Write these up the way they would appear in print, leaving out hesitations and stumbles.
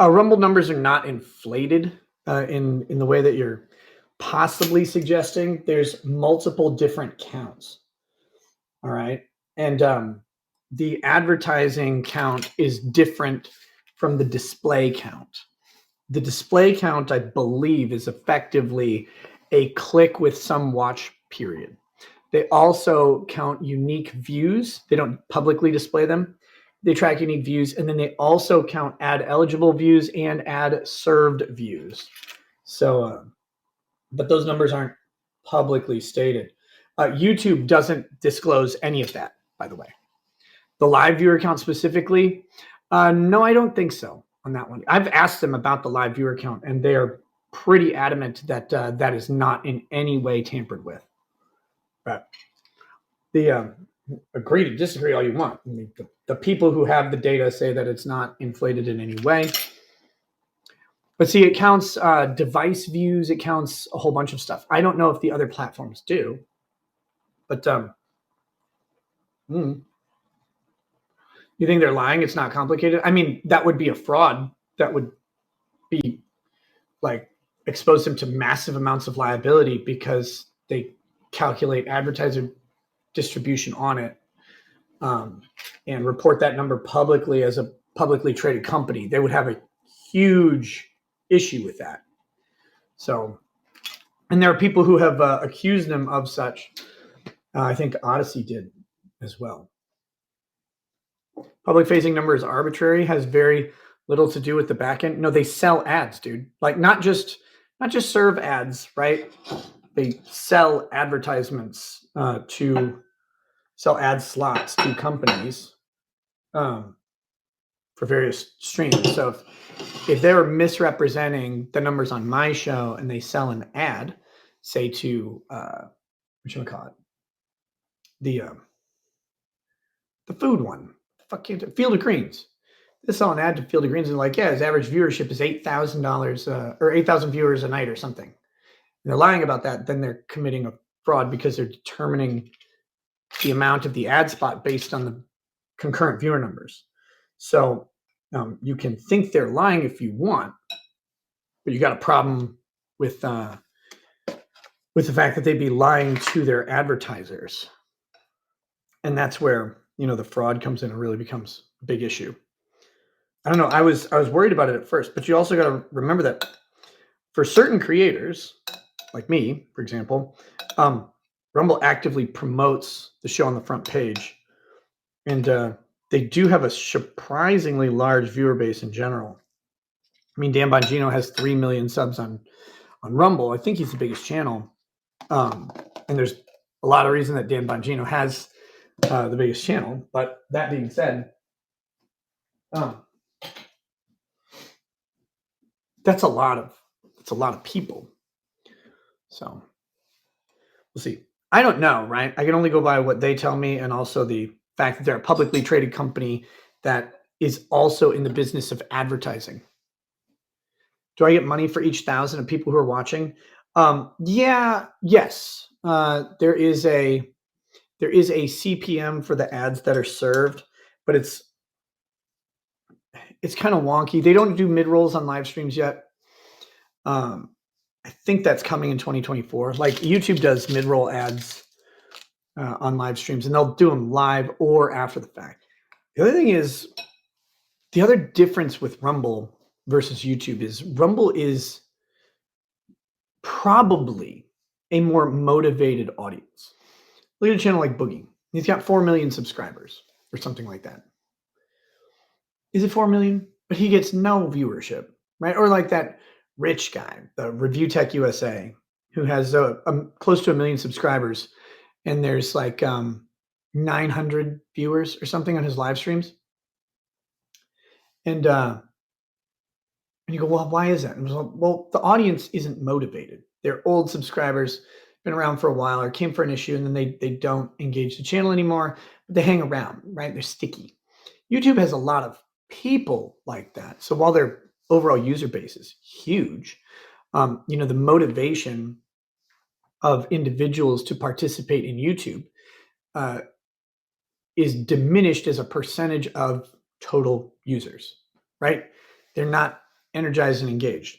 Rumble numbers are not inflated in the way that you're possibly suggesting. There's multiple different counts. All right. And the advertising count is different from the display count. The display count, I believe, is effectively a click with some watch period. They also count unique views. They don't publicly display them. They track unique views, and then they also count ad eligible views and ad served views. So, but those numbers aren't publicly stated. YouTube doesn't disclose any of that, by the way. The live viewer count specifically, no, I don't think so on that one. I've asked them about the live viewer count, and they are pretty adamant that that is not in any way tampered with. But the agree to disagree all you want. I mean, the people who have the data say that it's not inflated in any way. But see, it counts device views. It counts a whole bunch of stuff. I don't know if the other platforms do, but you think they're lying? It's not complicated. I mean, that would be a fraud. That would be like expose them to massive amounts of liability because they calculate advertiser distribution on it and report that number publicly as a publicly traded company. They would have a huge issue with that. So, and there are people who have accused them of such. I think Odyssey did as well. Public facing number is arbitrary, has very little to do with the back end. No, they sell ads, dude. Like not just serve ads, right? They sell advertisements to sell ad slots to companies for various streams. So if they're misrepresenting the numbers on my show and they sell an ad, say to what should we call it? The food one. Fuck you, Field of Greens. They sell an ad to Field of Greens and like, yeah, his average viewership is $8,000 or 8,000 viewers a night or something. And they're lying about that, then they're committing a fraud because they're determining the amount of the ad spot based on the concurrent viewer numbers. So you can think they're lying if you want, but you got a problem with the fact that they'd be lying to their advertisers, and that's where the fraud comes in and really becomes a big issue. I don't know. I was worried about it at first, but you also got to remember that for certain creators, like me, for example, Rumble actively promotes the show on the front page, and they do have a surprisingly large viewer base in general. I mean, Dan Bongino has 3 million subs on Rumble. I think he's the biggest channel, and there's a lot of reason that Dan Bongino has the biggest channel. But that being said, that's a lot of people. So we'll see. I don't know, right? I can only go by what they tell me, and also the fact that they're a publicly traded company that is also in the business of advertising. Do I get money for each 1,000 of people who are watching? Yes. There is a CPM for the ads that are served, but it's kind of wonky. They don't do mid rolls on live streams yet. I think that's coming in 2024. Like YouTube does mid roll ads on live streams, and they'll do them live or after the fact. The other thing is, the other difference with Rumble versus YouTube is Rumble is probably a more motivated audience. Look at a channel like Boogie. He's got 4 million subscribers or something like that. Is it 4 million? But he gets no viewership, right? Or like that rich guy, the Review Tech USA, who has close to 1 million subscribers, and there's like 900 viewers or something on his live streams. And you go, well, why is that? And well, the audience isn't motivated. They're old subscribers, been around for a while, or came for an issue, and then they don't engage the channel anymore, but they hang around, right? They're sticky. YouTube has a lot of people like that. So while their overall user base is huge, the motivation of individuals to participate in YouTube is diminished as a percentage of total users, right? They're not energized and engaged.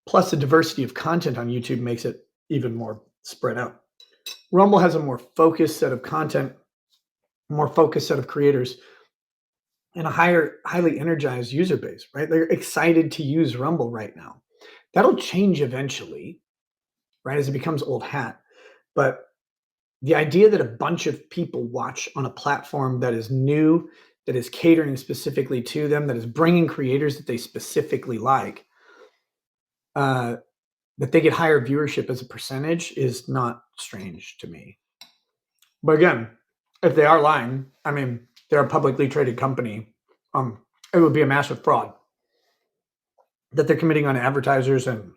Plus, the diversity of content on YouTube makes it even more spread out. Rumble has a more focused set of content, a more focused set of creators, and a highly energized user base, right? They're excited to use Rumble right now. That'll change eventually, right, as it becomes old hat. But the idea that a bunch of people watch on a platform that is new, that is catering specifically to them, that is bringing creators that they specifically like, that they get higher viewership as a percentage is not strange to me. But again, if they are lying, I mean, they're a publicly traded company. It would be a massive fraud that they're committing on advertisers and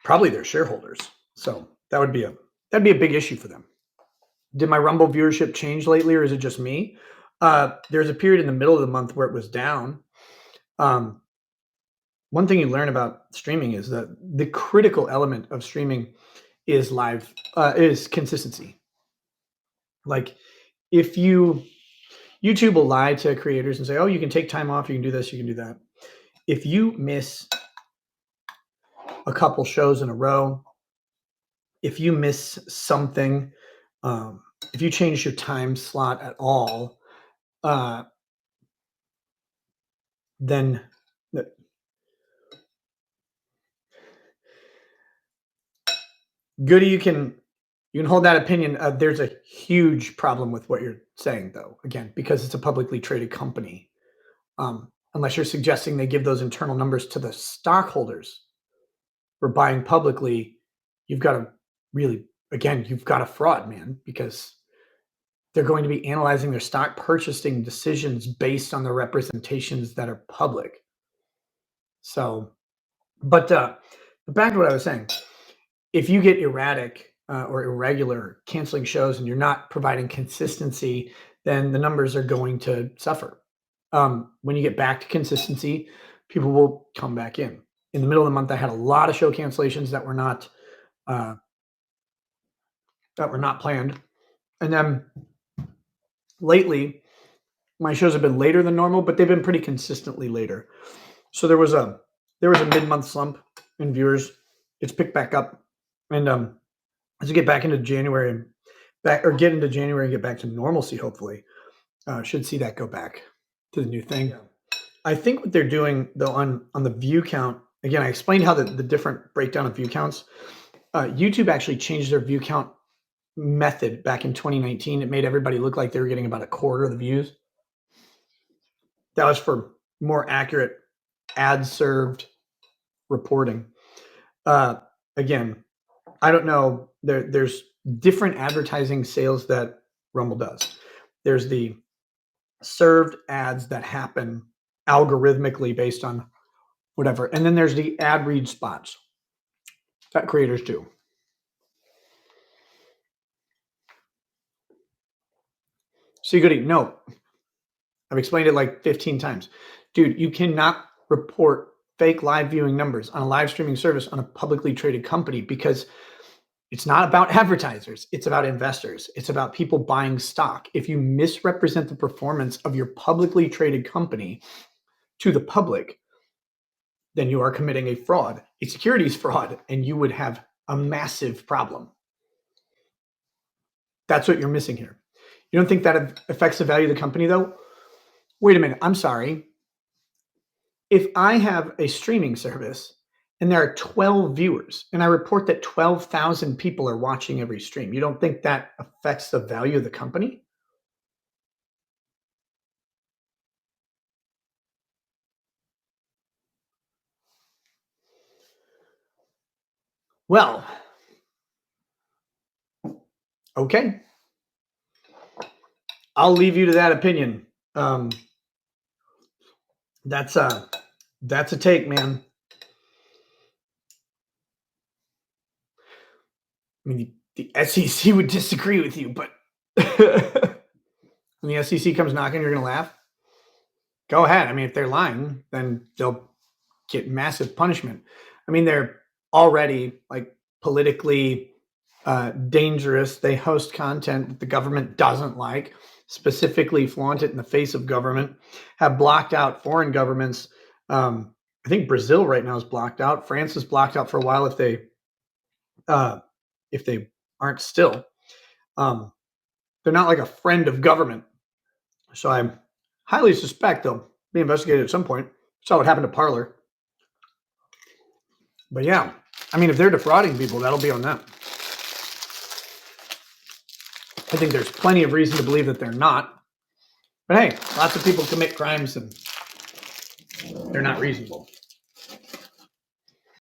probably their shareholders. So that'd be a big issue for them. Did my Rumble viewership change lately, or is it just me? There's a period in the middle of the month where it was down. One thing you learn about streaming is that the critical element of streaming is is consistency. Like, if YouTube will lie to creators and say, oh, you can take time off, you can do this, you can do that. If you miss a couple shows in a row, if you miss something, if you change your time slot at all, then Goody, you can hold that opinion. There's a huge problem with what you're saying, though, again, because it's a publicly traded company. Unless you're suggesting they give those internal numbers to the stockholders for buying publicly, you've got a you've got a fraud, man, because they're going to be analyzing their stock purchasing decisions based on the representations that are public. So, but back to what I was saying. If you get erratic or irregular canceling shows and you're not providing consistency, then the numbers are going to suffer. When you get back to consistency, people will come back in. In the middle of the month, I had a lot of show cancellations that were not planned, and then lately, my shows have been later than normal, but they've been pretty consistently later. So there was a mid-month slump in viewers. It's picked back up, and as we get back into January and get into January and get back to normalcy, hopefully, should see that go back to the new thing. Yeah. I think what they're doing, though, on the view count, again, I explained how the different breakdown of view counts. YouTube actually changed their view count method back in 2019. It made everybody look like they were getting about a quarter of the views. That was for more accurate ad served reporting. Again, I don't know. There's different advertising sales that Rumble does. There's the served ads that happen algorithmically based on whatever. And then there's the ad read spots that creators do. So you could no. I've explained it like 15 times. Dude, you cannot report fake live viewing numbers on a live streaming service on a publicly traded company because it's not about advertisers. It's about investors. It's about people buying stock. If you misrepresent the performance of your publicly traded company to the public, then you are committing a fraud, a securities fraud, and you would have a massive problem. That's what you're missing here. You don't think that affects the value of the company, though? Wait a minute. I'm sorry. If I have a streaming service and there are 12 viewers and I report that 12,000 people are watching every stream, you don't think that affects the value of the company? Well, okay. I'll leave you to that opinion. That's a take, man. I mean, the SEC would disagree with you, but when the SEC comes knocking, you're going to laugh? Go ahead. I mean, if they're lying, then they'll get massive punishment. I mean, they're already like politically dangerous. They host content that the government doesn't like. specifically flaunt it in the face of government, have blocked out foreign governments. I think Brazil right now is blocked out. France is blocked out for a while if they aren't still. They're not like a friend of government. So I highly suspect they'll be investigated at some point. Saw what happened to Parler. But yeah, I mean, if they're defrauding people, that'll be on them. I think there's plenty of reason to believe that they're not. But hey, lots of people commit crimes and they're not reasonable.